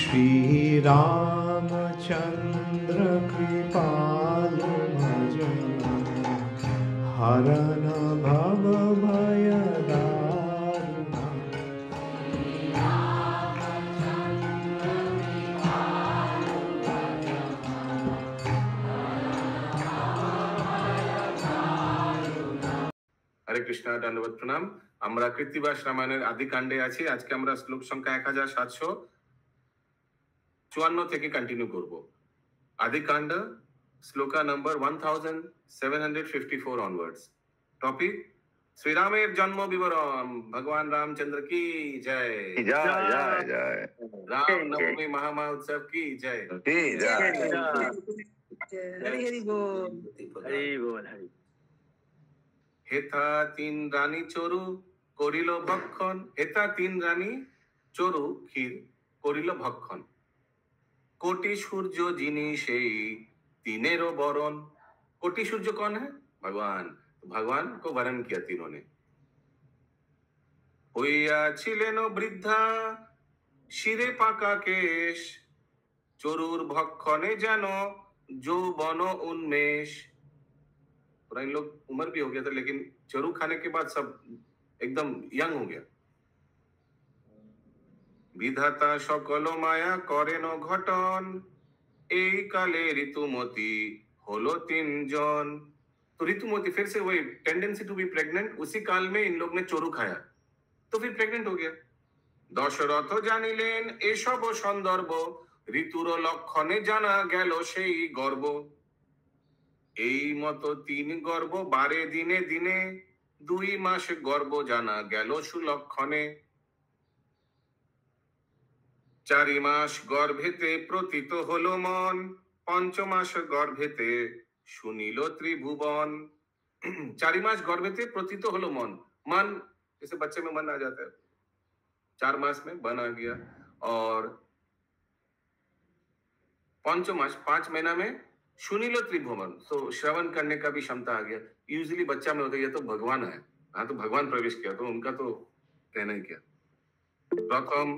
श्री रामचंद्र कृपाल भजन हरन भव भय दारुण। हरे कृष्णा, दंडवत प्रणाम। আমরা কৃত্তিবাস রামায়ণের আদি কাণ্ডে আছি। আজকে আমরা শ্লোক সংখ্যা 1754 থেকে কন্টিনিউ করব। আদি কাণ্ড শ্লোকা নম্বর 1754 অনওয়ার্ডস। টপিক শ্রীরামের জন্ম বিবরণ। ভগবান রামচন্দ্র কি জয় जय जय जय राम नवमी महामहोत्सव की जय जय हरि हरि बोल हरि बोल हरि। হেথা তিন রানী চরু করিল ভক্ষণ। হেথা তিন রানী চরু ক্ষীর করিল ভক্ষণ। কোটি সূর্য যিনি সেই तीनेरो बरन। कोटि सूर्य कौन है? भगवान। भगवान को वरण किया तीनों ने। হইয়া ছিলেন বৃদ্ধা শিরে পাকা কেশ, চরুর ভক্ষণে যেন যৌবन उन्मेष। पूरा इन लोग उम्र भी हो गया था, लेकिन चरू खाने के बाद सब एकदम यंग हो गया। विधाता सकल माया करेन घटन, এই কালে ঋতুমতি হলো তিনজন। तो ऋतुमती फिर से वही टेंडेंसी टू बी प्रेग्नेंट, उसी काल में इन लोग ने चोरू खाया तो फिर प्रेग्नेंट हो गया। दशरथ জানিলেন এসব সন্দর্ভ, ঋতুর লক্ষণে জানা গেল সেই গর্ব। এই মতো তিন গর্ভ বারে দিনে দিনে, 2 মাস গর্ভ জানা গেল সুলক্ষণে। 4 মাস গর্ভেতে প্রতীত হলো মন, 5 মাস গর্ভেতে শুনিল ত্রিভুবন। 4 मास गर्भेते प्रतीत हलो मन। मन जैसे बच्चे में मन आ जाता है, 4 मास में बन आ गया। और 5 मास 5 महीना में सुनीलो त्रिभुवन, तो श्रवण करने का भी क्षमता आ गया। यूजुअली बच्चा में होता है, ये तो भगवान है। हाँ, तो भगवान प्रवेश किया तो उनका तो कहना ही क्या। प्रथम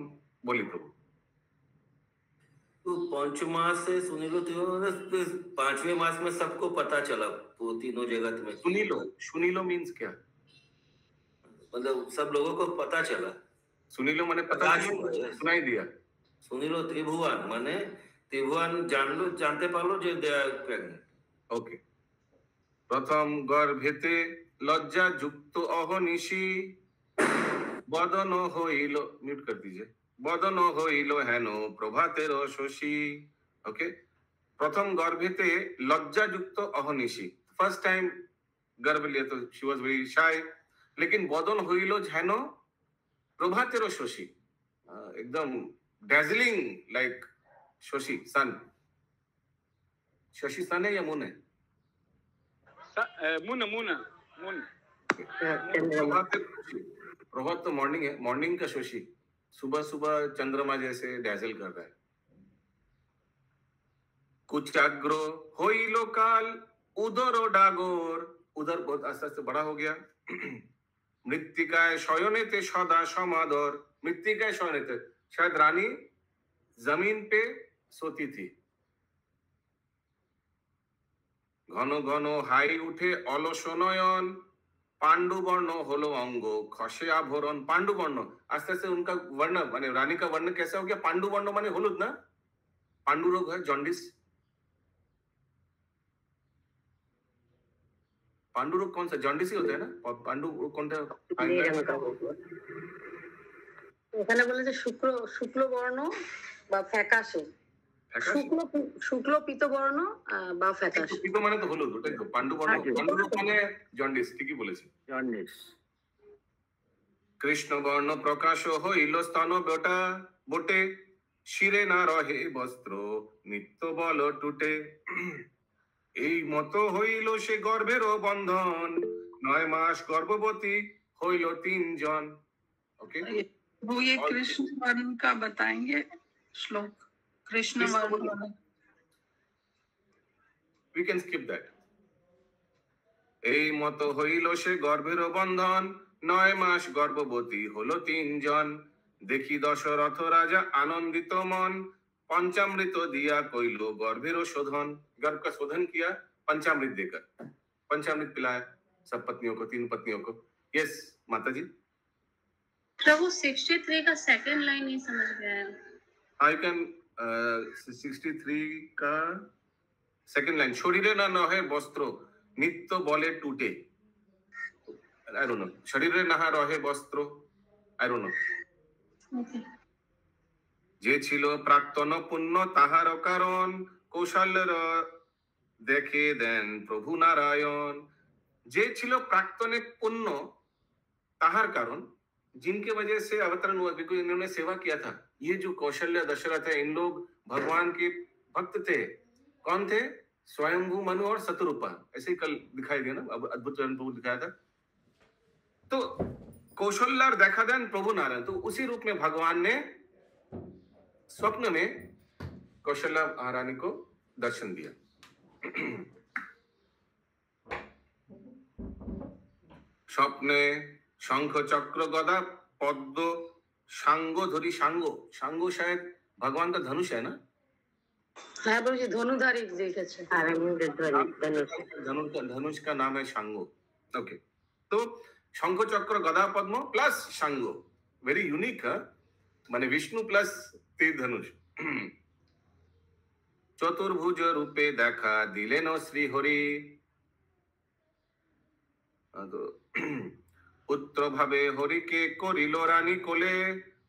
बोली प्रभु। तो 5 मास से सुनीलो त्रिभुवन, 5वें मास में सबको पता चला वो तीनों जगत में। सुनीलो मीन्स क्या? मतलब सब लोगों को पता चला। सुनीलो माने पता चला, सुनाई दिया। सुनीलो त्रिभुवन माने त्रिभुवन जानते पालो जे दे आर प्रेग्नेंट। ओके। प्रथम गर्भेते लज्जा युक्त अहनिशि, बदन हईल, म्यूट कर दीजिए, बदन हईल हेन प्रभातेर शशि। ओके। प्रथम गर्भेते लज्जा युक्त अहनिशि, फर्स्ट टाइम गर्भ लिया तो शी वाज वेरी शाय, लेकिन बदन हईल हेन प्रभातेर शशि, एकदम डैजलिंग लाइक शशि सन। शशि सन है या मून है? Moon moon moon. प्रभात तो मॉर्निंग है, मॉर्निंग का शशि सुबह सुबह चंद्रमा जैसे डैजल कर रहा है। कुचाग्र होइलो काल उदर डागोर, उदर बहुत आस्ते आस्ते बड़ा हो गया। मृत्तिकाय शयनेते सदा समादर, मृत्तिकाय शयनेते शायद रानी जमीन पे सोती थी। घन घन हाई उठे अलस नयन, पांडु वर्ण होलो अंग खसे आभरण। पांडु वर्ण आस्ते आस्ते उनका वर्ण माने रानी का वर्ण कैसा हो गया? पांडु वर्ण माने हलुद ना, पांडु रोग है, जॉन्डिस। पांडु रोग कौन सा? जॉन्डिस ही होता है ना। पांडु रोग कौन सा? এখানে বলে যে শুক্ল বর্ণ বা ফ্যাকাশে, শুক্ল পিত বর্ণ বা ফ্যাকাশে। পিত মানে তো হলুদ, ওটাই তো পান্ডু বর্ণ। পান্ডু রোগ মানে জন্ডিস, ঠিকই বলেছে, জন্ডিস। কৃষ্ণ বর্ণ প্রকাশ হইল স্তন বেটা বটে, শিরে না রহে বস্ত্র নিত্য বল টুটে। এই মতো হইল সে গর্ভের বন্ধন, 9 মাস গর্ভবতী হইল 3 জন। ओके। वो ये कृष्ण वर्ण का बताएंगे श्लोक? कृष्ण वर्ण we can skip that। এই মতো হইল সে গর্ভের বন্ধন, 9 মাস গর্ভবতী হলো 3 জন। দেখি দশরথ রাজা আনন্দিত মন, पंचामृत दिया कोइलो गर्भेरो शोधन, गर्भ का शोधन किया पंचामृत देकर, पंचामृत पिलाया सब पत्नियों को, 3 पत्नियों को। यस माता जी। प्रभु 63 का सेकंड लाइन नहीं समझ में आया। आई कैन 63 का सेकंड लाइन, शरीरे ना नहे वस्त्र नित्य बले टूटे, आई डोंट नो, शरीरे ना रहे वस्त्र, आई डोंट नो। যে ছিল প্রাক্তন পুণ্য তাহার কারণ কৌশল্যর দেখে দেন প্রভু नारायण। যে ছিল প্রাক্তনে पुण्य ताहार कारण, जिनके वजह से अवतरण हुआ, बिकॉज इन्होंने सेवा किया था। ये जो कौशल्य दशरथ है, इन लोग भगवान के भक्त थे। कौन थे? स्वयंभू मनु और शतरूपा, ऐसे ही कल दिखाई दिया ना, अब अद्भुत प्रभु दिखाया था। तो कौशल्य देखा देन प्रभु नारायण, तो उसी रूप में भगवान ने स्वप्न में कौशल्या महारानी को दर्शन दिया। स्वप्ने शंख चक्र गदा पद्म सांगो धरी, सांगो, सांगो शायद भगवान का धनुष है ना? हाँ बाबूजी, धनुधारी देखेছে। धनुष का नाम है सांगो। ओके, तो शंख चक्र गदा पद्म प्लस सांगो, वेरी यूनिक है, माने विष्णु प्लस तीर धनुष। चतुर्भुज रूपे देखा दिलेन श्री हरि, पुत्र भावे हरि के करिलो रानी कोले,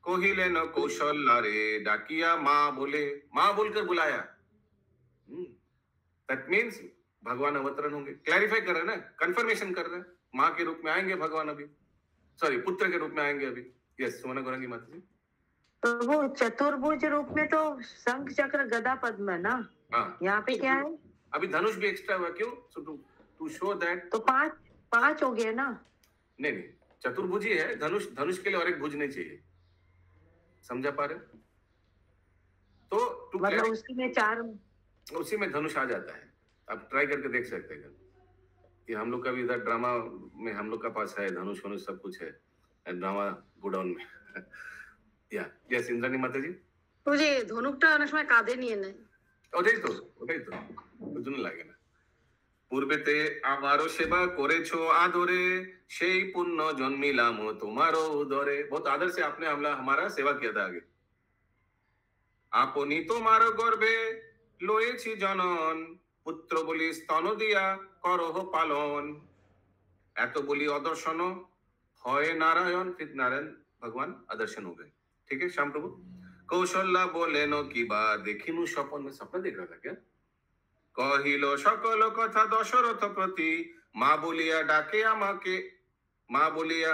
कहिलेन कौशल्या रे डाकिया माँ बोले, माँ बोलकर बुलाया। दैट मीन्स भगवान अवतरण होंगे। क्लैरिफाई कर रहे हैं ना, कंफर्मेशन कर रहे हैं, माँ के रूप में आएंगे भगवान अभी, सॉरी पुत्र के रूप में आएंगे अभी। यस सुमना गौरंगी माता जी। प्रभु चतुर्भुज रूप में तो शंख चक्र गदा पद्म है ना, यहाँ पे क्या है? अभी धनुष भी एक्स्ट्रा हुआ, क्यों? To show that. तो पांच हो गए ना? नहीं नहीं, चतुर्भुजी है धनुष, धनुष के लिए और एक भुज नहीं चाहिए, समझा पा रहे? तो मतलब उसी में 4, उसी में धनुष आ जाता है। आप ट्राई करके देख सकते हैं कि हम लोग का भी इधर ड्रामा में हम लोग का पास है धनुष वनुष सब कुछ है, ड्रामा गोडाउन में। या यस इंद्राणी माता जी। তো যে ধনুকটা অনেক সময় কাঁধে নিয়ে নেয়। ওটাই তো বুঝুন লাগে না। পূর্বেতে আমারও সেবা করেছো আদরে, সেই পুণ্য জন্মিলাম তোমারও উদরে। बहुत आदर से आपने हमारा सेवा किया था आगे। আপনি তোমার গর্ভে লয়েছি জনন, পুত্র বলি স্তন দিয়া করহ পালন। এত বলি অদর্শন হয় নারায়ণ, फिर नारायण भगवान अदर्शन हो गए। ठीक है श्याम प्रभु। कौशल्या बोले नो की बात देखिनु स्वप्न में, सपना देख रहा था क्या? कहिलो सकल कथा दशरथ प्रति, माँ बोलिया डाके आमाके, माँ बोलिया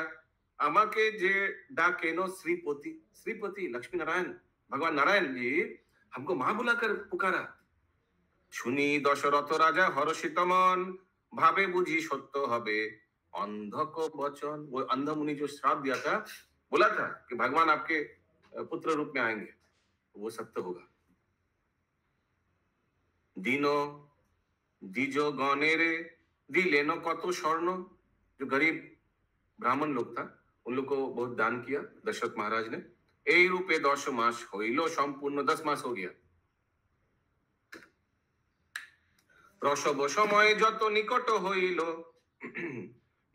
आमाके जे डाके नो श्रीपति, श्रीपति लक्ष्मी नारायण भगवान नारायण जी हमको माँ बुलाकर पुकारा। सुनी दशरथ राजा हर्षित मन, भावे बुझी सत्य हबे अंध को वचन। वो अंध मुनि जो श्राप दिया था, बोला था कि भगवान आपके पुत्र रूप में आएंगे, वो सत्य होगा। दीनो दीजो गनेरे दिले नो कतो स्वर्ण, जो गरीब ब्राह्मण लोग था उन लोग को बहुत दान किया दशरथ महाराज ने। এই রূপে 10 মাস হইল সম্পূর্ণ, 10 মাস हो गया। প্রসব সময় যত নিকট হইল,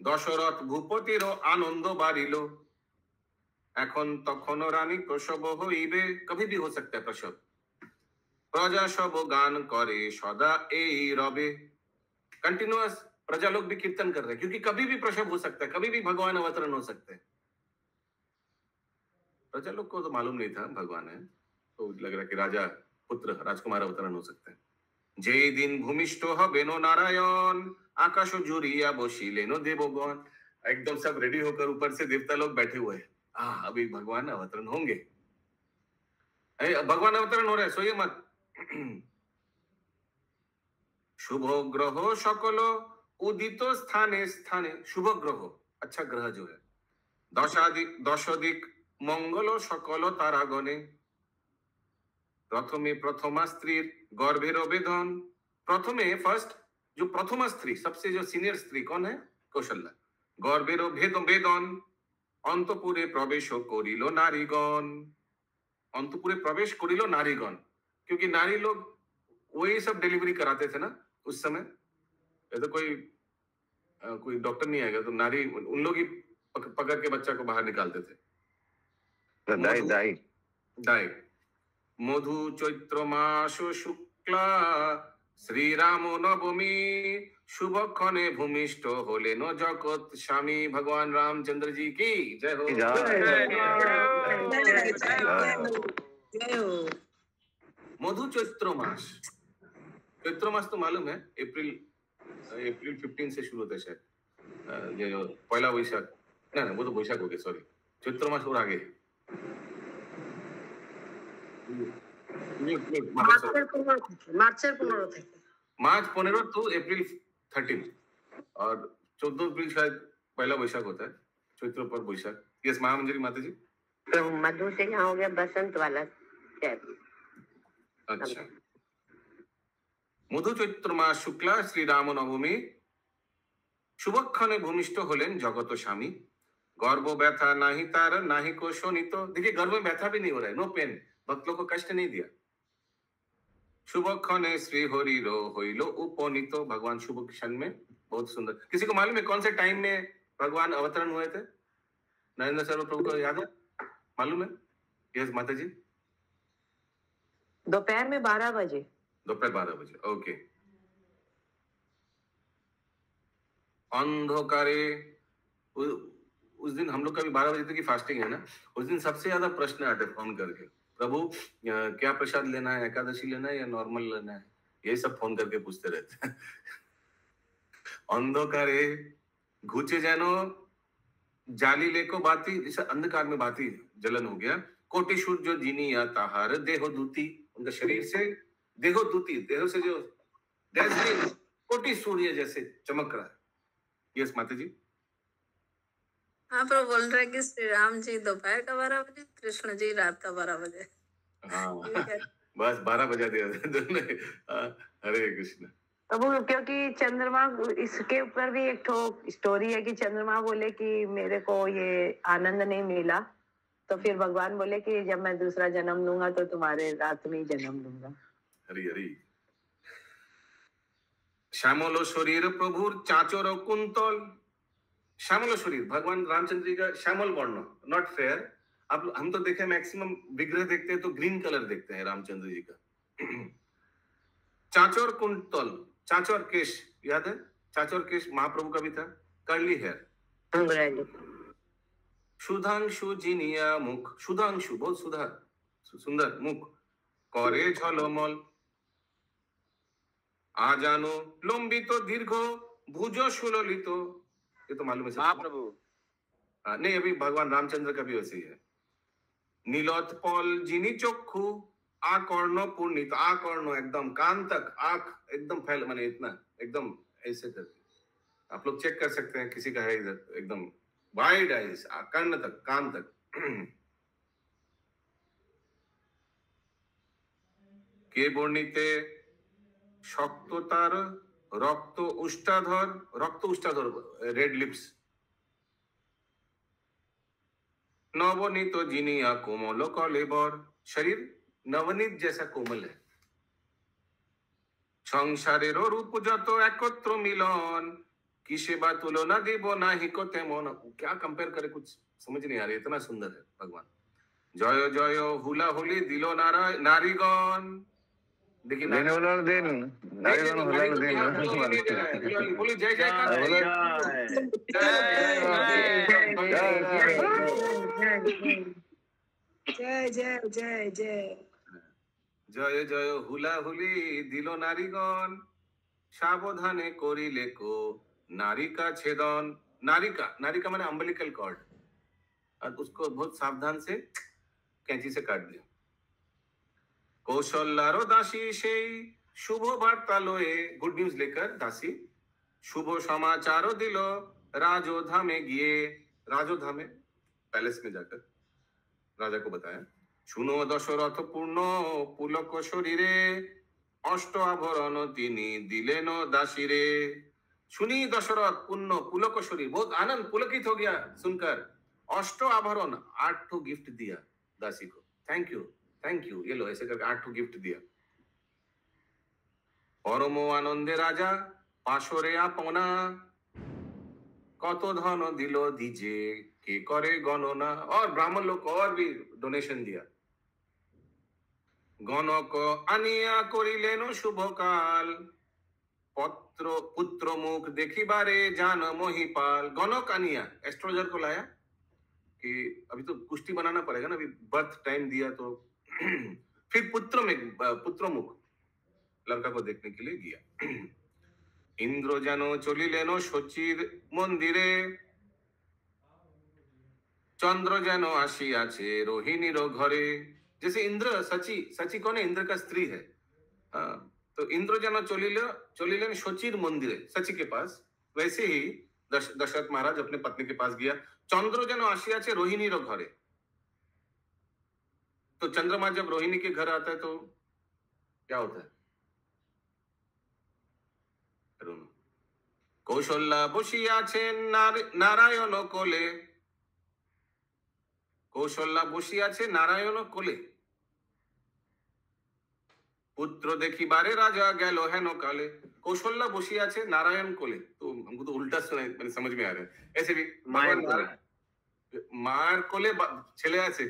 দশরথ ভূপতির আনন্দ বাড়িল। এখন তখন রানী প্রসব হইবে, कभी भी हो सकता है प्रसव। प्रजा सब गान करे सदा এই রবে, कंटिन्यूअस प्रजा लोग भी कीर्तन कर रहे हैं, क्योंकि कभी भी प्रसव हो सकता है, कभी भी भगवान अवतरण हो सकते हैं। प्रजा लोग को तो मालूम नहीं था भगवान है, तो लग रहा कि राजा पुत्र राजकुमार अवतरण हो सकते हैं। যেই দিন ভূমিষ্ঠ হবেন नारायण, आकाश जुड़िया बसिलेन देवगण। एकदम सब रेडी होकर ऊपर से देवता लोग बैठे हुए हैं, अभी भगवान अवतरण होंगे। भगवान अवतरण हो रहे हैं, सोइए मत। शुभ ग्रह सकल उदित स्थाने स्थाने, शुभ ग्रह अच्छा ग्रह जो है, दशाधिक मंगल सकल तारागणे। प्रथमे प्रथमा स्त्री गर्भेर वेदन, प्रथमे फर्स्ट जो प्रथमा स्त्री सबसे जो सीनियर स्त्री कौन है? कौशल्या। गर्भेर वेदन अंतपुरे प्रवेश करिल नारीगण, अंतपुरे प्रवेश करिल नारीगण। क्योंकि नारी लोग वही सब डिलीवरी कराते थे ना उस समय। तो कोई डॉक्टर नहीं आएगा तो नारी उन लोग ही पकड़ के बच्चा को बाहर निकालते थे। दाई मधु चैत्र मास शुक्ला श्रीराम नवमी शुभक्षणे भूमिष्ठ होले न जगत स्वामी भगवान रामचंद्र जी की जय हो। मधु चैत्र मास तो मालूम है अप्रैल 15 से शुरू होता है शायद। ये पहला वैशाख ना वो तो वैशाख हो गया, सॉरी चैत्र मास और आगे। मार्च 15 तो अप्रैल 13 और 14 अप्रैल शायद पहला वैशाख होता है, चैत्र पर वैशाख। यस महामंजरी माता जी। तो मधु से यहाँ हो गया बसंत वाला। अच्छा, मधु चैत्र मास शुक्ला श्री राम नवमी शुभक्षणे भूमिष्ठ होलेन जगत स्वामी गर्भ व्यथा नाही तार नाही को शोनित। देखिए गर्भ में व्यथा भी नहीं हो रहा है, नो पेन, भक्तों को कष्ट नहीं दिया। शुभक्षणे श्री हरि रो होइलो उपनीत, भगवान शुभ क्षण में, बहुत सुंदर। किसी को मालूम है कौन से टाइम में भगवान अवतरण हुए थे? नरेंद्र सर प्रभु को याद है, मालूम है? यस माता जी। दोपहर में 12 बजे। दोपहर 12 बजे, ओके। अंधकारे उस दिन हम लोग का भी 12 बजे तक की फास्टिंग है ना। उस दिन सबसे ज्यादा प्रश्न आते फोन करके, प्रभु क्या प्रसाद लेना है, एकादशी लेना है या नॉर्मल लेना है, ये सब फोन करके पूछते रहते हैं। अंधकारे घुचे जानो जाली लेको बाती, जैसे अंधकार में बाती जलन हो गया। कोटि सूर्य जिनी या ताहार देहो दूती, उनका शरीर से देहो दूती, देहो से जो कोटि सूर्य जैसे चमक रहा है। यस माता जी। हाँ पर बोल रहे कि श्री राम जी दोपहर का 12 बजे, कृष्ण जी रात का 12 बजे। हाँ बस 12 बजा दिया दोनों। हरे कृष्ण। प्रभु क्योंकि चंद्रमा, इसके ऊपर भी एक ठो स्टोरी है कि चंद्रमा बोले कि मेरे को ये आनंद नहीं मिला, तो फिर भगवान बोले कि जब मैं दूसरा जन्म लूंगा तो तुम्हारे रात में ही जन्म लूंगा। हरि हरि। श्यामलो शरीर प्रभुर चाचोर कुंतल, श्यामल शरीर भगवान रामचंद्र जी का श्यामल वर्ण, नॉट फेयर। अब हम तो देखे मैक्सिमम विग्रह देखते हैं तो ग्रीन कलर देखते हैं रामचंद्र जी का। चाचोर कुंतल, चाचोर केश याद है? चाचोर केश महाप्रभु का भी था, कर्ली हेयर। सुधांशु जिनिया मुख, सुधांशु बहुत सुंदर मुख, करे झलमल आ जानो लंबित दीर्घ भुजो सुललित, ये तो मालूम है महाप्रभु। नहीं अभी भगवान रामचंद्र का भी वैसे ही है। नीलोत्पल जिनी चक्षु आकर्ण पूर्णित, आकर्ण एकदम कान तक, आंख एकदम फैल, माने इतना एकदम ऐसे करके आप लोग चेक कर सकते हैं, किसी का है इधर एकदम वाइड आईज, कर्ण तक, कान तक। के वर्णिते शक्ततार रक्त उष्टाधर रेड लिप्स, नवनीत जिनिया कोमल कलेबर, शरीर नवनीत जैसा कोमल है। संसारेर रूप जतो एकत्र मिलन, किसे बा तुलना देबो नाही को तेमन। क्या कंपेयर करे, कुछ समझ नहीं आ रही, इतना सुंदर है भगवान। जय जय हुला हुली दिलो नारीगण, देखिए बोली जय जय जय जय जय जय जय जय हुला हुली दिलो नारीगण, सावधाने करिले को नारिका छेदन। नारिका माने अम्बिलिकल कॉर्ड, और उसको बहुत सावधान से कैंची से काट दिया। कौशल्यारो दासी से शुभ वार्ता लोए, गुड न्यूज लेकर दासी शुभ समाचारो दिलो राजोधामे गिए, राजोधामे पैलेस में जाकर राजा को बताया। शुनो दशरथ पूर्ण पुलक शरीरे, अष्ट आभरण तिनी दिलेन दासीरे। सुनी दशरथ पूर्ण पुलक शरीर, बहुत आनंद पुलकित हो गया सुनकर। अष्ट आभरण 8 गिफ्ट दिया दासी को, थैंक यू। थैंक यू, ये लो, ऐसे करके 8 गिफ्ट दिया। परम आनंदे राजा पाशरे अपना, कत धन दिल दीजे के करे गणना। और ब्राह्मण लोग को और भी डोनेशन दिया। गणक आनिया करिलेन शुभ काल, पत्र पुत्र मुख देखिबारे जान मोहिपाल। गणक आनिया, एस्ट्रोलॉजर को लाया कि अभी तो कुष्ठी बनाना पड़ेगा ना, अभी बर्थ टाइम दिया तो फिर पुत्र मुख लड़का को देखने के लिए गया। इंद्र जानो चलिलेन शचीर मंदिरे, चंद्र जानो आशी आछे रोहिणीर घरे। जैसे इंद्र, सची कौन है? इंद्र का स्त्री है। तो इंद्र जानो चलिलेन शचीर मंदिरे, सची के पास। वैसे ही दशरथ महाराज अपने पत्नी के पास गया। चंद्र जानो आशी आछे रोहिणीर घरे। तो चंद्रमा जब रोहिणी के घर आता है तो क्या होता है? कौशल्या बसिया आছেন नारायण कोले, कौशल्या बसिया আছে नारायण कोले, पुत्र देखिबारे राजा गेल हेन काले। कौशल्या बसिया আছে नारायण कोले, तो हमको तो उल्टा सुना, मैंने समझ में आ रहा है। ऐसे भी मार कोले ছেলে আছে,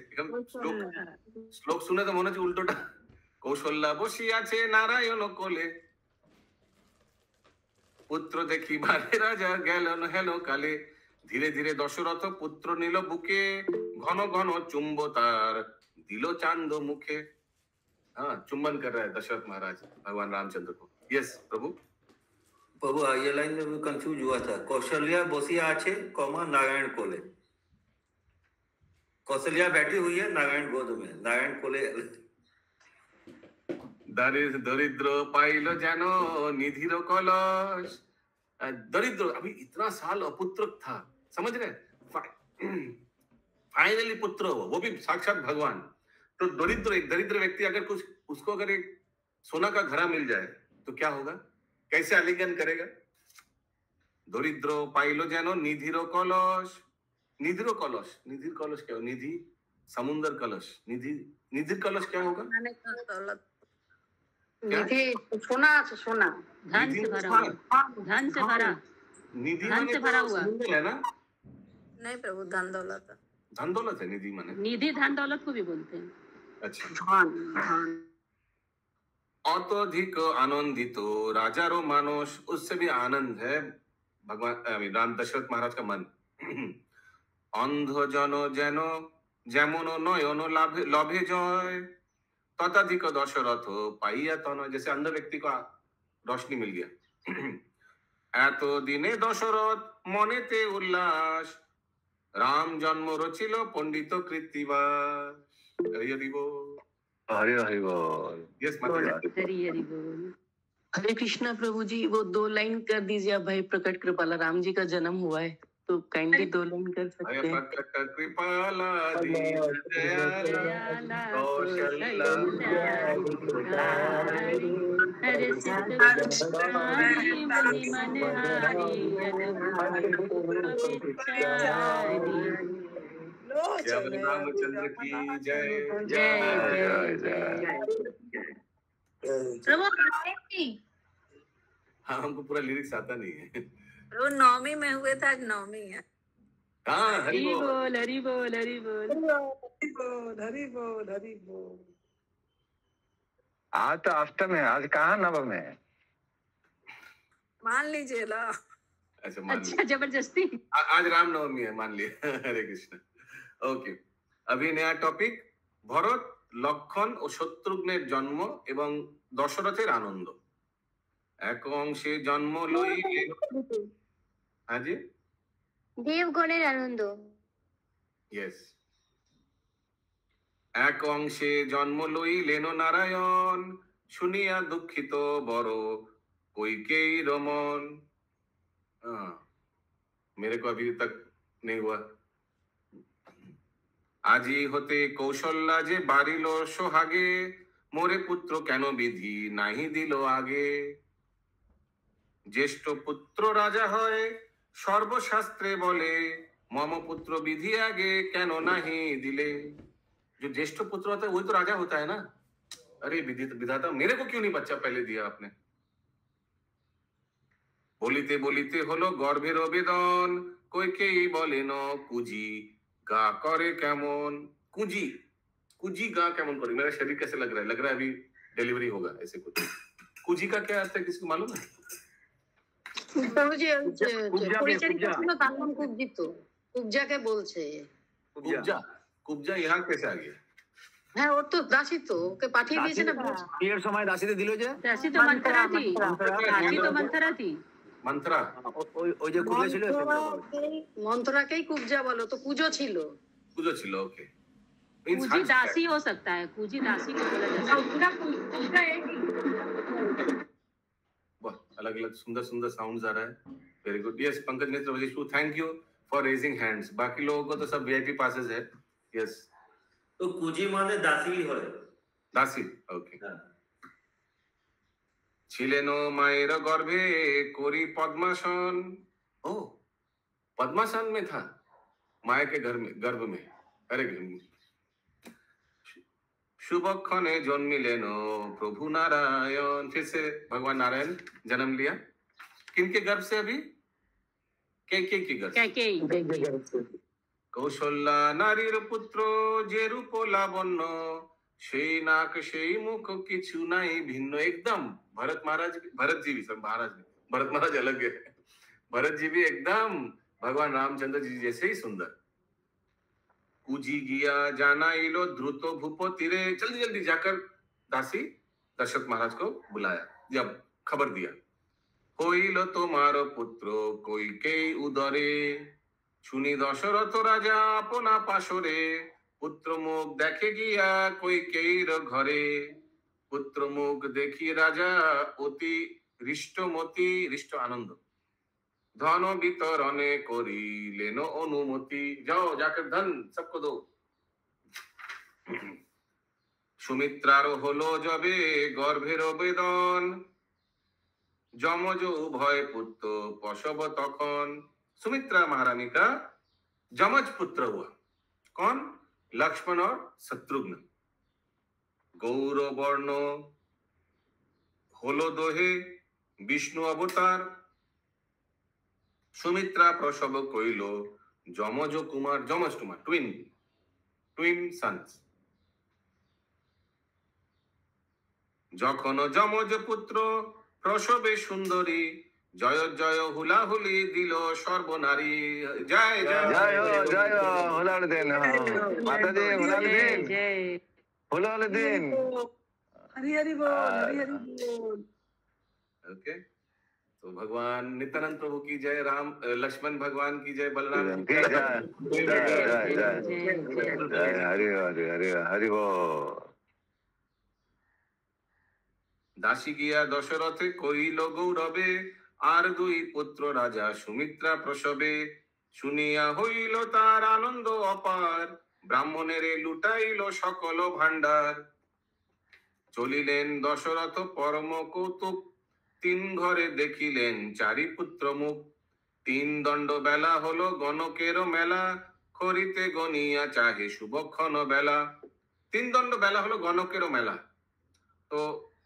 শ্লোক শুনে তো মনে হচ্ছে উল্টোটা। কৌশল্যা বসিয়া আছে নারায়ণ কোলে, पुत्र देखी बारे राजा गेलन हेलो काले। धीरे धीरे दशरथ पुत्र नील बुके, घन घन चुंब तार दिलो चांद मुखे। हाँ, चुंबन कर रहा है दशरथ महाराज भगवान रामचंद्र को। यस प्रभु। ये लाइन में कंफ्यूज हुआ था। कौशल्या बसिया आछे कौमा नारायण कोले। कौशल्या बैठी हुई है नारायण गोद में, नारायण कोले। दरिद्र पाइलो जानो निधिरो कलश। दरिद्र अभी इतना साल अपुत्र था, समझ रहे? फाइनली पुत्र हो, वो भी साक्षात भगवान। तो एक दरिद्र व्यक्ति अगर कुछ उसको अगर एक सोना का घड़ा मिल जाए तो क्या होगा? कैसे आलिंगन करेगा? दरिद्र पाइलो जानो निधिरो कलश। निधिरो कलश, निधिर कलश क्या? निधि समुद्र कलश, निधिर कलश क्या होगा? निधि सोना আছে, सोना धन से भरा हुआ, धन से भरा, निधि धन से भरा हुआ है ना? नहीं प्रभु, धन दौलत। धन दौलत है निधि माने। निधि धन दौलत को भी बोलते हैं। अच्छा। धन अत्यधिक आनंदित राजारो मानस, उससे भी आनंद है भगवान राम दशरथ महाराज का मन। अंध जन जैनो जेमन नयन लभे जय, तताधिक दशरथ पाइया तन। जैसे अंध व्यक्ति को रोशनी मिल गया। एत दिने दशरथ मनेते उल्लास, राम जन्म रचिल पंडित कृत्तिवास। हरि बोल, हरि हरि बोल। यस माता। हरि हरि बोल। हरे कृष्णा प्रभु जी, वो 2 लाइन कर दीजिए। आप भाई प्रकट कृपाला राम जी का जन्म हुआ है तो काइंडली 2 लाइन कर सकते हैं। प्रकट कृपाला दीनदयाला कौशल्या हरे सिद्धि मणि मनहारी, जय रामचंद्र की जय। जय जय। हाँ, हमको पूरा लिरिक्स आता नहीं है। वो 9वीं में हुए था, आज 9वीं है। हाँ, हरि बोल, हरि बोल, हरि बोल, हरि बोल, हरि बोल। आज तो अष्टम है, आज कहाँ नवम है? मान लीजिए ला। अच्छा, जबरदस्ती। आज रामनवमी है, मान लिया। हरे कृष्ण। ओके, अभी नया टॉपिक, भरत लक्षण और शत्रुघ्नेर जन्म एवं दशरथेर आनंद। एक अंशे जन्म लई। हाँ जी, देवगणের আনন্দ। यस। एक अंशे जन्म लইলেন नारायण, শুনিয়া দুঃখিত বড় কইকেয়ীর মন। मेरे को अभी तक नहीं हुआ। আজি হতে কৌশল্যা যে বাড়িল সোহাগে, মোরে পুত্র কেন বিধি নাহি দিল আগে। জ্যেষ্ঠ পুত্র রাজা হয় সর্বশাস্ত্রে বলে, মম পুত্র বিধি আগে কেন নাহি দিলে। जो ज्येष्ठ पुत्र होता है वही तो राजा होता है ना। अरे विधाता, मेरे को क्यों नहीं बच्चा पहले दिया आपने? বলিতে বলিতে হলো গর্ভের অবেদন, কইকেই বলেন কুজি গা করে কেমন। কুজি कुजी गा केमन करें? मेरा शरीर कैसे लग रहा है? लग रहा है अभी डिलीवरी होगा, ऐसे कुछ। कुजी का क्या अर्थ है, किसको मालूम है? প্রভুজি পরিচারিকা ছিল তখন কুবজিত, কুবজাকে বলছে। कुब्जा, कुब्जा यहाँ कैसे आ गया? হ্যাঁ, ওর তো দাসী তো, ওকে পাঠিয়ে দিয়েছে না। বিয়ের সময় দাসীতে দিল যে, दासी तो मंथरा थी, दासी तो मंथरा थी। मंत्रा ওই যে কুবজা ছিল, মন্থরাকেই কুবজা বলো, তো কুজো ছিল। कुजो छिलो, ओके। कुजी दासी हो सकता है, कुजी दासी को बोला जा सकता है। वाह, अलग अलग सुंदर सुंदर साउंड्स आ रहा है। Very good. यस, पंकज नेत्र Vashishtha, thank you for raising hands. बाकी लोगों को तो सब वीआईपी पासेस है। यस, तो कुजी माने दासी है, दासी, ओके। छिलेनो माয়ের গর্ভে कोरी पद्मासन। ओ, पद्मासन में था माया के घर में, गर्भ में। अरे शुभक्षणे जन्मिलेन प्रभु नारायण। फिर से भगवान नारायण जन्म लिया। किनके गर्भ से? अभी कैकेयी के गर्भ से। कौशल्या नारीर पुत्र जे रूप लावण्य, সেই নাক সেই মুখ কিছু নাই ভিন্ন। एकदम भरत महाराज, भरत जी भी, सब महाराज भी, भरत महाराज अलग है। भरत जी भी एकदम भगवान रामचंद्र जी जैसे ही सुंदर। कुजी गिया जाना इलो द्रुत भूपति रे। जल्दी जल्दी जाकर दासी दशरथ महाराज को बुलाया, जब खबर दिया। होइलो तुम्हारो पुत्र कैकेयी उदरे, শুনি দশরথ রাজা আপনা পাশরে। পুত্র মুখ দেখে গিয়া কৈকেয়ীর ঘরে, পুত্র মুখ দেখি রাজা অতি হৃষ্টমতি। হৃষ্ট আনন্দ। ধন বিতরণে করিলেন অনুমতি। যাও, जाकर धन सबको दो। সুমিত্রার হলো যবে গর্ভের বেদন, যমজ উভয় পুত্র প্রসব তখন। सुमित्रा महारानी का जमज पुत्र हुआ। कौन? लक्ष्मण और शत्रुघ्न। गौर वर्ण होलो दोहे विष्णु अवतार। सुमित्रा प्रसव कइलो जमज कुमार, जमज कुमार, ट्विन सन्स। যখন যমজ পুত্র প্রসবে সুন্দরী, জয় জয় হুলাহুলি দিল সর্বনারী। জয় জয় জয় জয় হুলাহুলি দিন, মাতাজি হুলাহুলি দিন, হুলাহুলি দিন। हरि हरि बोल, हरि हरि बोल। ओके, तो भगवान नित्यानंद प्रभु की जय, राम लक्ष्मण भगवान की जय, बलराम की जय, हरि हरि हरि हरि बोल। दासी गिया दशरथे कहिल गौरवे, আর দুই পুত্র রাজা সুমিত্রা প্রসবে। শুনিয়া হইল তার আনন্দ অপার, ব্রাহ্মণের লুটাইল সকল ভান্ডার। চলিলেন দশরথ পরম কৌতুক, তিন ঘরে দেখিলেন চারি পুত্র মুখ। তিন দণ্ড বেলা হলো গণকের মেলা, করিতে গনিয়া চাহে শুভক্ষণ বেলা। তিন দণ্ড বেলা হলো গণকের মেলা। तो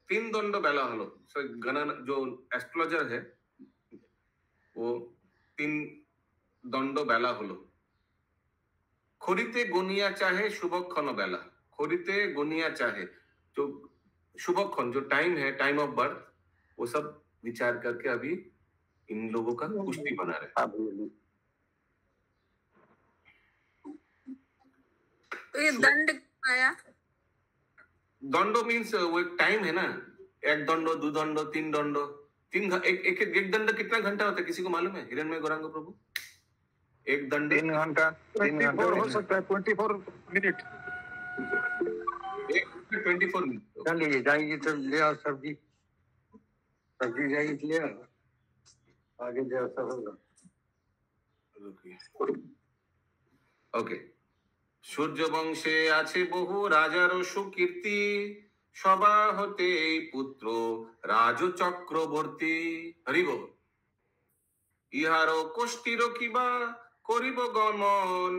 तीन दंड बेला हलो, गणना जो एस्ट्रोलॉजर है वो तीन दंड बेला हलो। खरिते गनिया चाहे शुभक्षण बेला, खरिते गनिया चाहे जो शुभक्षण, जो टाइम है, टाइम ऑफ बर्थ, वो सब विचार करके अभी इन लोगों का कुश्ती बना रहे। तो ये दंड आया, दंडो मीन्स वो एक टाइम है ना, एक दंडो, दो दंडो, तीन दंडो, एक दंड कितना घंटा होता है, किसी को मालूम है? हिरण्मय गौरांग प्रभु, एक दंड 3 घंटा, 3 घंटा हो सकता है, 24 मिनट, 24 मिनट। चलिए जाएगी तो ले आओ सब्जी, सब्जी जाएगी ले आओ, आगे जैसा होगा। ओके, সূর্য বংশে আছে বহু রাজার সুকীর্তি, সবা হতে পুত্র রাজ চক্রবর্তী। হরিব ইহার কোষ্ঠীর কিবা করিব গমন,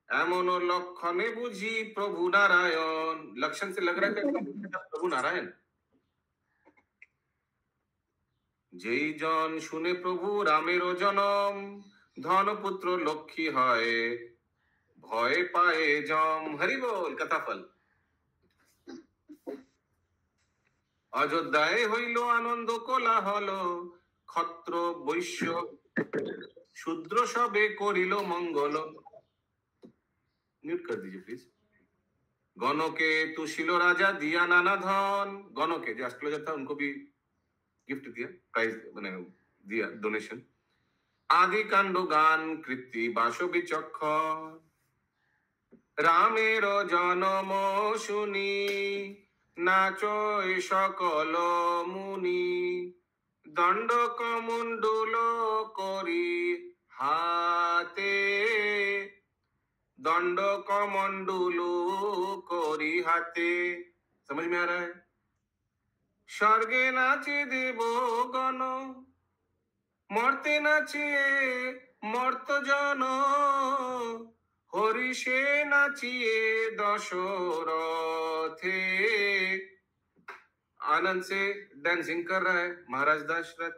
एमन लक्षणे बुझी प्रभु नारायण। लक्षण से लग रहा है कि प्रभु नारायण। जेई जन शुने प्रभु रामेर जनम, धन पुत्र लक्ष्मी हय, भय पाए जम। हरि बोल। कथाफल। अयोध्याय हইল आनंद कोलाहल, क्षत्र वैश्य शूद्र सबे करिल मंगल। म्यूट कर दीजिए प्लीज। गणके तुशिल राजा दिया नाना धन। गणके जो एस्ट्रोलॉजर था उनको भी गिफ्ट दिया, प्राइज मैंने दिया, डोनेशन। आदि कांड गान कृति बासो विचक्षण, रामेर जन्म शुनी नाचय सकल मुनि। दंड कमंडल करी हाते, दंड कमंडल करी हाथे। समझ में आ रहा है? स्वर्गे नाचे देवगण, मरते नाचिए मर्त जन, हरिषे नाचिए दशरथे। आनंद से डांसिंग कर रहा है महाराज दशरथ।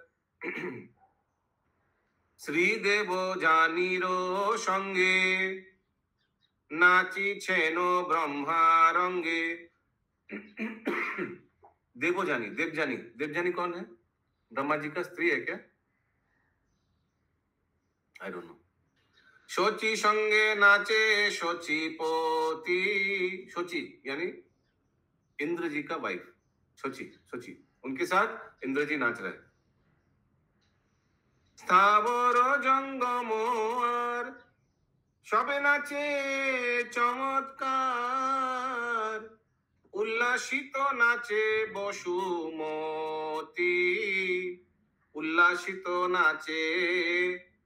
श्रीदेव जानीरो संगे, नाची छेनो ब्रह्मा रंगे। देवजानी, देवजानी, देवजानी कौन है? ब्रह्मा जी का स्त्री है क्या? I don't know. शोची संगे नाचे शोचीपति। शोची यानी इंद्र जी का वाइफ, शोची, शोची, उनके साथ इंद्र जी नाच रहे। स्थावर जंगम और सबे नाचे चमत्कार, उल्लासित नाचे बसुमती। उल्लासित नाचे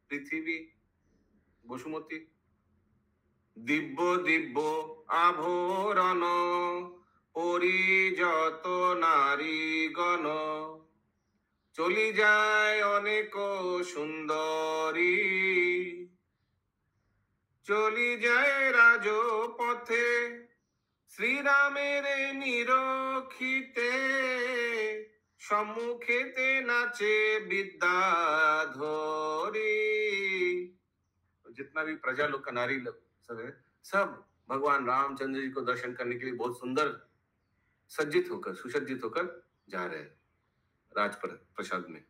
पृथ्वी, बसुमती। दिव्य दिव्य आभरण परिजत नारीगण, चली जाए अनेक सुंदरी। चली जाए राजपथे, श्रीरामेरे निरखिते। सम्मुखेते नाचे विद्याधरी। जितना भी प्रजा लोग का नारी लोग सब है, सब भगवान रामचंद्र जी को दर्शन करने के लिए बहुत सुंदर सज्जित होकर, सुसज्जित होकर जा रहे हैं राज प्रसाद में।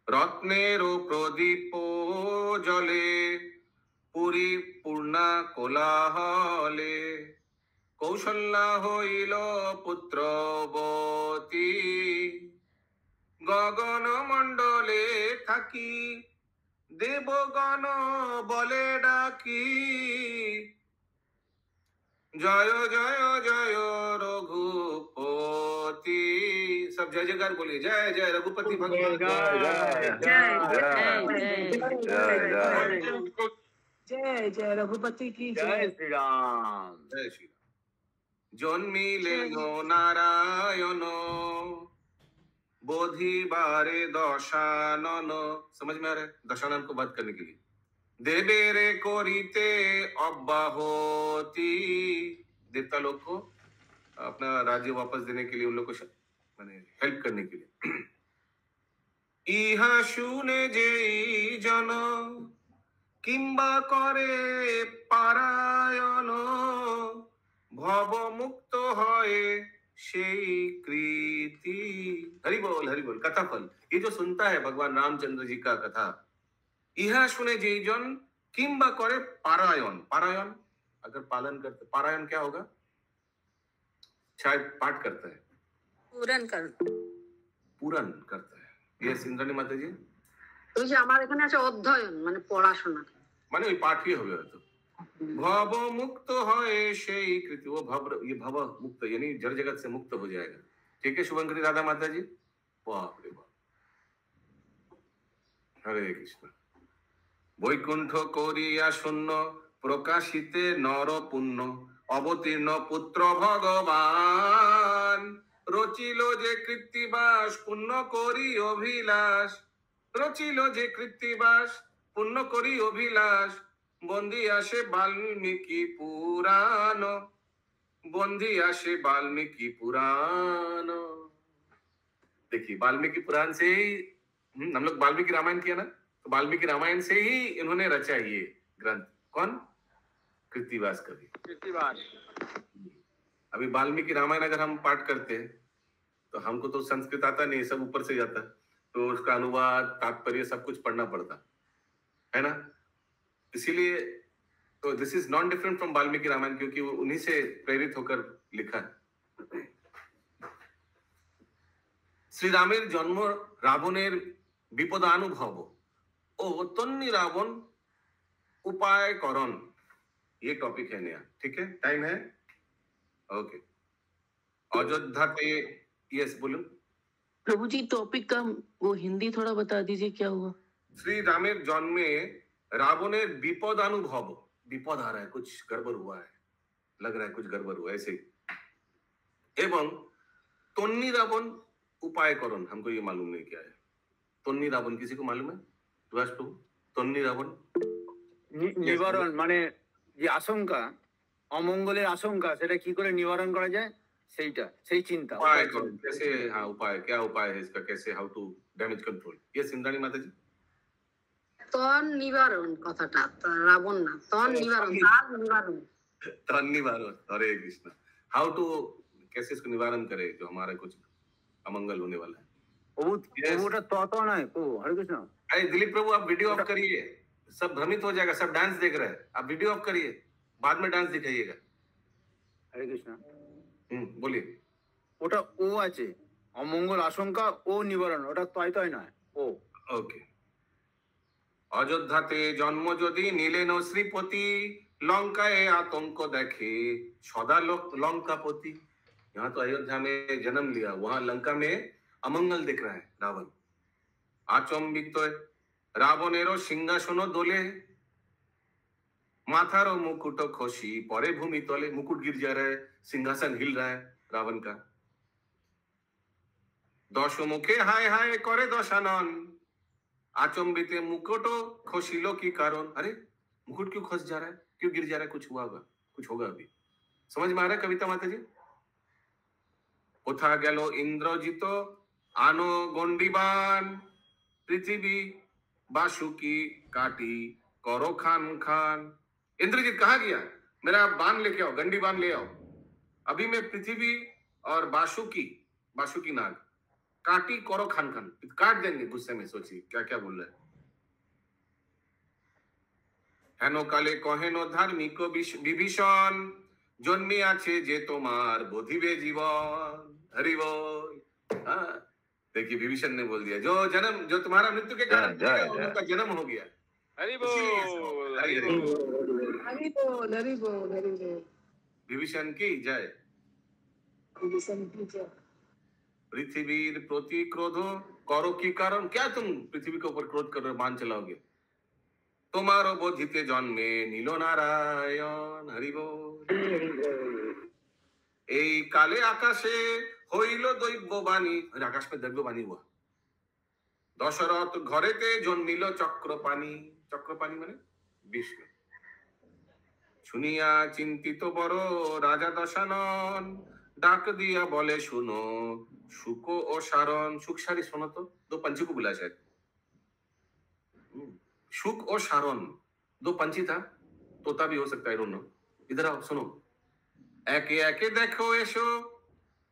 रत्नेरो प्रदीपो जले, पुरी पूर्णा कोलाहले। कौशल्या हইল पुत्रवती, गगन मंडले थाकी देवगण बले डाकी। जय जय जय रघुपति। सब जय जयकार बोलिए। जय जय रघुपति भगवान। जय जय रघुपति की जय श्री राम। जय श्री राम। जन्मिले नारायण, बोधि बारे दशानन। समझ में आ रहा है? दशानन को वध करने के लिए। देवेरे कोरीते अब्बाहोती। देवता लोग को अपना राज्य वापस देने के लिए, उन लोग को माने हेल्प करने के लिए। इहा शुने जेई जन, किंबा करे पारायण। भव मुक्त हय शेई कृति। हरि बोल, हरि बोल। कथाफल। ये जो सुनता है भगवान रामचंद्र जी का कथा, इहा सुने जेई जन किंबा करे पारायण। पारायण अगर पालन करते, पारायण क्या होगा? शायद पाठ करता है, पूरन कर, पूरन करता है। ये इंद्राणी माता जी, ওই যে আমার এখানে আছে অধ্যয়ন মানে পড়াশোনা, মানে ওই পাঠই হবে হয়তো। भव मुक्त है शेई कृति। वो भव, ये भव मुक्त यानी जड़ जगत से मुक्त हो जाएगा। ठीक है शुभंकरी राधा माता जी। बाप रे बाप। हरे कृष्ण। বৈকুণ্ঠ করিয়া শূন্য, প্রকাশিতে নর পুণ্য। অবতীর্ণ পুত্র ভগবান, রচিল যে কৃত্তিবাস পুণ্য করি অভিলাষ। রচিল যে কৃত্তিবাস পুণ্য করি অভিলাষ। বন্দি আসে বাল্মীকি পুরাণ, बंदी आशे वाल्मीकि पुराण। देखिए वाल्मीकि पुराण से ही हम लोग वाल्मीकि रामायण किया ना, तो वाल्मीकि रामायण से ही इन्होंने रचा ये ग्रंथ। कौन? कृत्तिवास कवि। कृत्तिवास। अभी वाल्मीकि रामायण अगर हम पाठ करते हैं तो हमको तो संस्कृत आता नहीं, सब ऊपर से जाता, तो उसका अनुवाद तात्पर्य सब कुछ पढ़ना पड़ता है ना। इसीलिए तो this is not different from Valmiki Ramayana, क्योंकि वो उन्हीं से प्रेरित होकर लिखा है। श्री रामेर जन्म रावणेर विपदानुभव ओ तन्नी रावण उपाय करण, ये टॉपिक है नया। ठीक है, टाइम है, ओके। अयोध्या पे यस बोलो प्रभु जी। टॉपिक का वो हिंदी थोड़ा बता दीजिए, क्या हुआ? श्री रामेर जन्मे रावणेर विपदानुभव, विपद आ रहा है, कुछ गड़बड़ हुआ है, लग रहा है कुछ गड़बड़ हुआ ऐसे। एवं तन्नी रावण उपाय करण, हमको ये मालूम नहीं क्या है तन्नी रावण, किसी को मालूम है? प्रभु तन्नी रावण নিবারণ মানে যে আশঙ্কা, অমঙ্গলের আশঙ্কা, সেটা কি করে নিবারণ করা যায় সেইটা, সেই চিন্তা। उपाय करण कैसे? हाँ उपाय, क्या उपाय है इसका, कैसे, हाउ टू डैमेज कंट्रोल। ये इंद्राणी माता जी तन निवारण কথাটা রাবণ না, তন নিবারণ, তার নিবারণ, तन निवारण। हरे कृष्ण। हाउ टू, कैसे इसको निवारण करे जो हमारा कुछ अमंगल होने वाला है। ওটা তত নয় ও। হরে কৃষ্ণ। अरे दिलीप प्रभु आप वीडियो ऑफ करिए, सब भ्रमित हो जाएगा, सब डांस देख रहे हैं, आप वीडियो ऑफ करिए, बाद में डांस दिखाइएगा। हरे कृष्ण। बोलिए। ওটা ও আছে, অমঙ্গল আশঙ্কা ও নিবারণ, ওটা তয় তয় নয় ও। ওকে। অযোধ্যাতে জন্ম যদি নিলেন শ্রীপতি, লঙ্কায় आतंक देखे सदा लंकापति। यहाँ तो अयोध्या में जन्म लिया, वहां लंका में अमंगल दिख रहा है रावण। आचंबित रावणेरो सिंहासन दोले, माथारो मुकुट खसी परे भूमि तले। मुकुट गिर जा रहा है, सिंहासन हिल रहा है रावण का। दश मुखे हाय हाय करे दशानन, आचंबित मुकुट खसिलो की कारण। अरे मुकुट क्यों खस जा रहा है, क्यों गिर जा रहा है? कुछ हुआ होगा, कुछ होगा अभी। समझ में आ रहा है कविता माता जी? कोथा गेलो इंद्रजित आनो गंडीबान, पृथ्वी बासुकी काटी करो खान खान। इंद्रजीत कहाँ गया? मेरा बाण लेके आओ, गंडी बाण ले आओ। अभी मैं पृथ्वी और बासुकी नाग काटी करो खान खान, काट देंगे गुस्से में। सोचिए क्या क्या बोल रहे हैं। हेनो काले कहेनो धार्मिक विभीषण, जन्मी आछे जे तुम्हार बोधिबे जीवन। हरि बोल। हाँ देखिए विभीषण ने बोल दिया, जो तुम्हारा मृत्यु के कारण उनका जन्म हो गया। हरि बोल। हरि बोल। हरि बोल। हरि बोल। हरि बोल। विभीषण की जय। विभीषण की जय। पृथ्वीर प्रति क्रोध करो की कारण, क्या तुम पृथ्वी के ऊपर क्रोध कर बाण चलाओगे? तुम्हारो बोधिते जन्मे नीलो नारायण। हरि बोल। এই কালে আকাশে হইল দৈব্যবাণী, আকাশ में दैव्यवाणी हुआ। দশরথ ঘরেতে জন্মিল চক্রপাণি, চক্রপাণি মানে বিষ্ণু। শুনিয়া চিন্তিত বড় রাজা দশানন, ডাক দিয়া বলে শুনো সুক ও সারণ। সুখ सारी सुनो तो, दो पंछी को बुला शायद। सुक और सारণ दो पंछी था, तोता भी हो सकता है, दोनों। इधर आओ सुनो। एके एके देखो एसो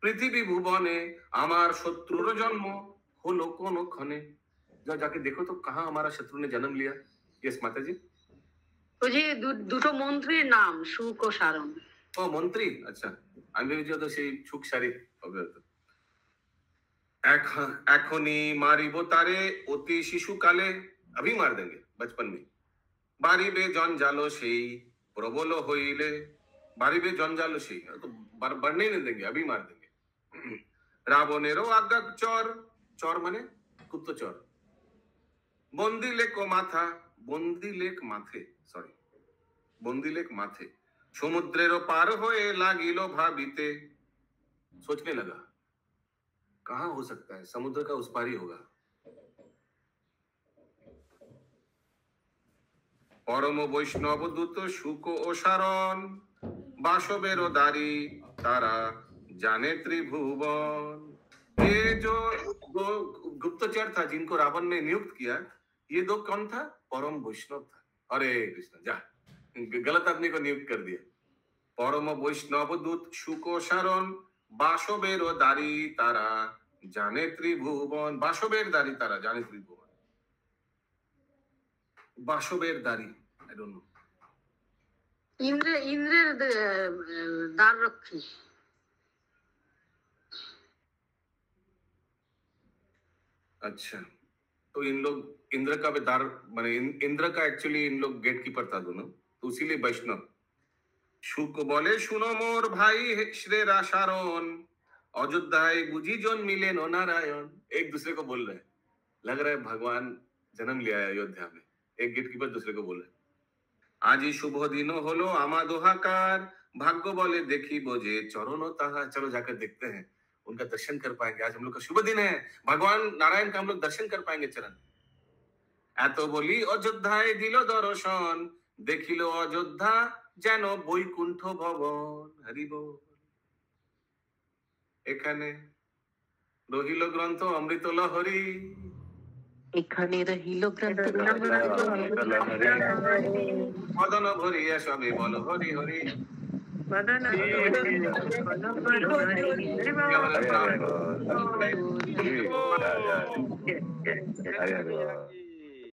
पृथ्वी भुवने, आमार शत्रुर जन्म होलो कोनो क्षणे। जाओ जाके देखो तो कहाँ हमारा शत्रु ने जन्म लिया। यस माता जी। তো যে দুটো মন্ত্রীর নাম সুক ও সারণ। ও মন্ত্রী, আচ্ছা আমি ভেবেছি তো সেই সুখ সারি হবে। এখনি মারিব তারে অতি শিশুকালে, अभी मार देंगे बचपन में। बारिबे जंजालो সেই প্রবল হইলে, बारिबे जंजालो সেই तो बढ़ने नहीं देंगे, अभी मार देंगे। रावणेरो आज्ञा चोर, चोर माने कुत्तो चोर। बंदी लेक माथा, बंदी लेक माथे, सॉरी बंदी लेक माथे। समुद्रेरो पार होए लागिलो भाबिते, सोचने लगा कहाँ हो सकता है, समुद्र का उस पार ही होगा। পরম বৈষ্ণব দূত শুক ও সারণ বাসবেরও দারি তারা जाने त्रिभुवन। ये जो दो गुप्तचर था जिनको रावण ने नियुक्त किया, ये दो कौन था? परम वैष्णव था। अरे कृष्ण, जा गलत आदमी को नियुक्त कर दिया। परम वैष्णव दूत शुको शरण बासबेर दारी तारा जाने त्रिभुवन। बासबेर दारी तारा जाने त्रिभुवन। बासबेर दारी, आई डोंट नो। इंद्रेर दार रखी। अच्छा, तो इन लोग इंद्र का दार माने इंद्र का एक्चुअली इन लोग गेट कीपर था दोनों, तो इसीलिए वैष्णव। शुक बोले सुनो मोर भाई श्रेय राशारोन अयोध्या बुझी जोन मिले नो नारायण। एक दूसरे को बोल रहे हैं, लग रहा है भगवान जन्म लिया है अयोध्या में। एक गेट कीपर दूसरे को बोल रहे, आज ही शुभ दिन होलो आमा दोहाकार भाग्य बोले देखी बोझे चरणों ताहा। चलो जाकर देखते हैं, उनका दर्शन कर पाएंगे। आज हम लोग का शुभ दिन है, भगवान नारायण का हम लोग दर्शन कर पाएंगे चरण। एतो बोली अयोध्याय दिलो दर्शन देखिलो अयोध्या যেন বৈকুণ্ঠ ভবন। হরি বল। এখানে রহিল গ্রন্থ অমৃত লহরী। এখানে রহিল গ্রন্থ মদন ভরিয়া সবে বল হরি হরি। हरे